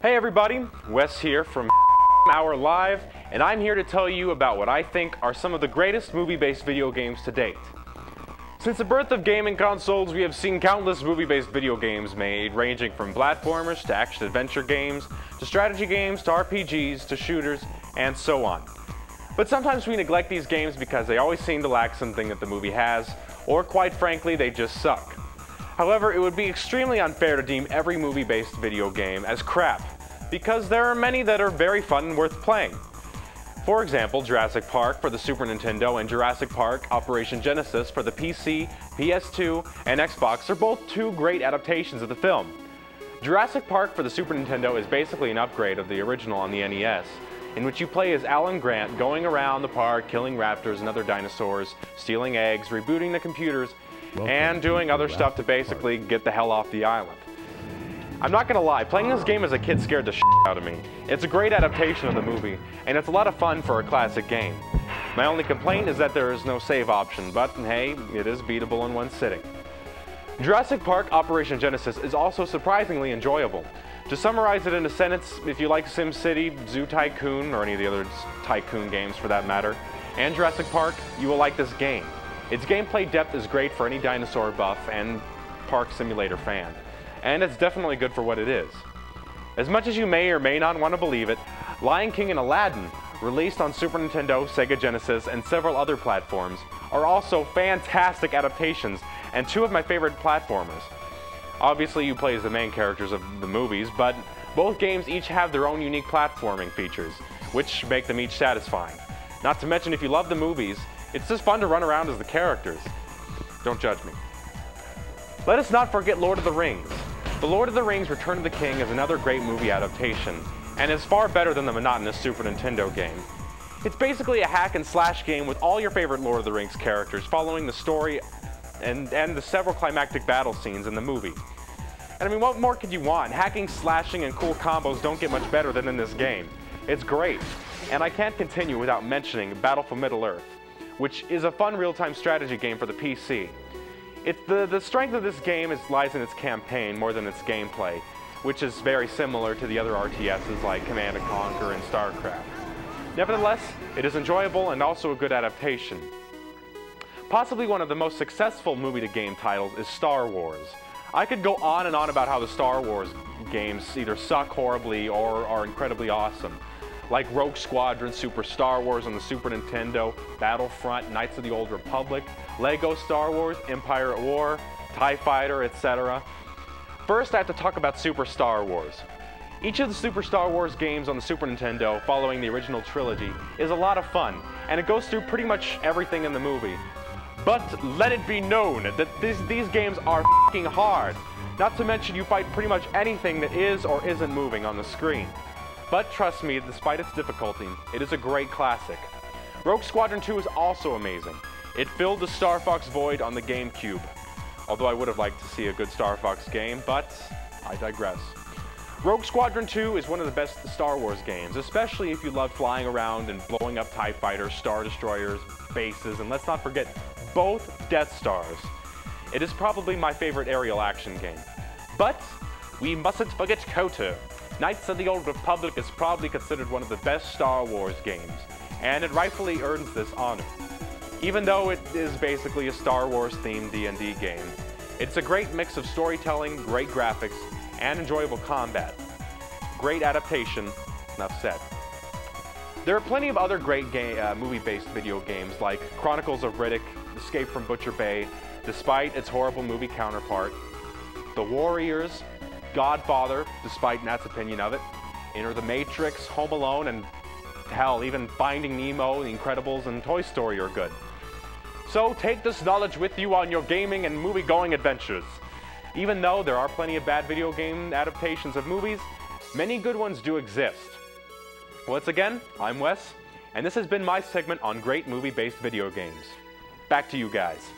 Hey everybody, Wes here from Hour Live, and I'm here to tell you about what I think are some of the greatest movie-based video games to date. Since the birth of gaming consoles, we have seen countless movie-based video games made, ranging from platformers to action-adventure games, to strategy games, to RPGs, to shooters, and so on. But sometimes we neglect these games because they always seem to lack something that the movie has, or quite frankly, they just suck. However, it would be extremely unfair to deem every movie-based video game as crap, because there are many that are very fun and worth playing. For example, Jurassic Park for the Super Nintendo and Jurassic Park Operation Genesis for the PC, PS2, and Xbox are both two great adaptations of the film. Jurassic Park for the Super Nintendo is basically an upgrade of the original on the NES, in which you play as Alan Grant going around the park killing raptors and other dinosaurs, stealing eggs, rebooting the computers, and doing other stuff to basically get the hell off the island. I'm not gonna lie, playing this game as a kid scared the shit out of me. It's a great adaptation of the movie, and it's a lot of fun for a classic game. My only complaint is that there is no save option, but hey, it is beatable in one sitting. Jurassic Park Operation Genesis is also surprisingly enjoyable. To summarize it in a sentence, if you like SimCity, Zoo Tycoon, or any of the other Tycoon games for that matter, and Jurassic Park, you will like this game. Its gameplay depth is great for any dinosaur buff and park simulator fan, and it's definitely good for what it is. As much as you may or may not want to believe it, Lion King and Aladdin, released on Super Nintendo, Sega Genesis, and several other platforms, are also fantastic adaptations and two of my favorite platformers. Obviously, you play as the main characters of the movies, but both games each have their own unique platforming features, which make them each satisfying. Not to mention, if you love the movies, it's just fun to run around as the characters. Don't judge me. Let us not forget Lord of the Rings. The Lord of the Rings Return of the King is another great movie adaptation, and is far better than the monotonous Super Nintendo game. It's basically a hack and slash game with all your favorite Lord of the Rings characters following the story and the several climactic battle scenes in the movie. And I mean, what more could you want? Hacking, slashing, and cool combos don't get much better than in this game. It's great. And I can't continue without mentioning Battle for Middle-earth, which is a fun real-time strategy game for the PC. The strength of this game lies in its campaign more than its gameplay, which is very similar to the other RTSs like Command & Conquer and StarCraft. Nevertheless, it is enjoyable and also a good adaptation. Possibly one of the most successful movie-to-game titles is Star Wars. I could go on and on about how the Star Wars games either suck horribly or are incredibly awesome, like Rogue Squadron, Super Star Wars on the Super Nintendo, Battlefront, Knights of the Old Republic, Lego Star Wars, Empire at War, TIE Fighter, etc. First, I have to talk about Super Star Wars. Each of the Super Star Wars games on the Super Nintendo, following the original trilogy, is a lot of fun, and it goes through pretty much everything in the movie. But let it be known that these games are f***ing hard. Not to mention you fight pretty much anything that is or isn't moving on the screen. But trust me, despite its difficulty, it is a great classic. Rogue Squadron 2 is also amazing. It filled the Star Fox void on the GameCube. Although I would have liked to see a good Star Fox game, but I digress. Rogue Squadron 2 is one of the best Star Wars games, especially if you love flying around and blowing up TIE Fighters, Star Destroyers, bases, and let's not forget both Death Stars. It is probably my favorite aerial action game. But we mustn't forget KOTOR. Knights of the Old Republic is probably considered one of the best Star Wars games, and it rightfully earns this honor. Even though it is basically a Star Wars-themed D&D game, it's a great mix of storytelling, great graphics, and enjoyable combat. Great adaptation, enough said. There are plenty of other great movie-based video games like Chronicles of Riddick, Escape from Butcher Bay, despite its horrible movie counterpart, The Warriors, Godfather, despite Nat's opinion of it, Enter the Matrix, Home Alone, and hell, even Finding Nemo, The Incredibles, and Toy Story are good. So take this knowledge with you on your gaming and movie-going adventures. Even though there are plenty of bad video game adaptations of movies, many good ones do exist. Once again, I'm Wes, and this has been my segment on great movie-based video games. Back to you guys.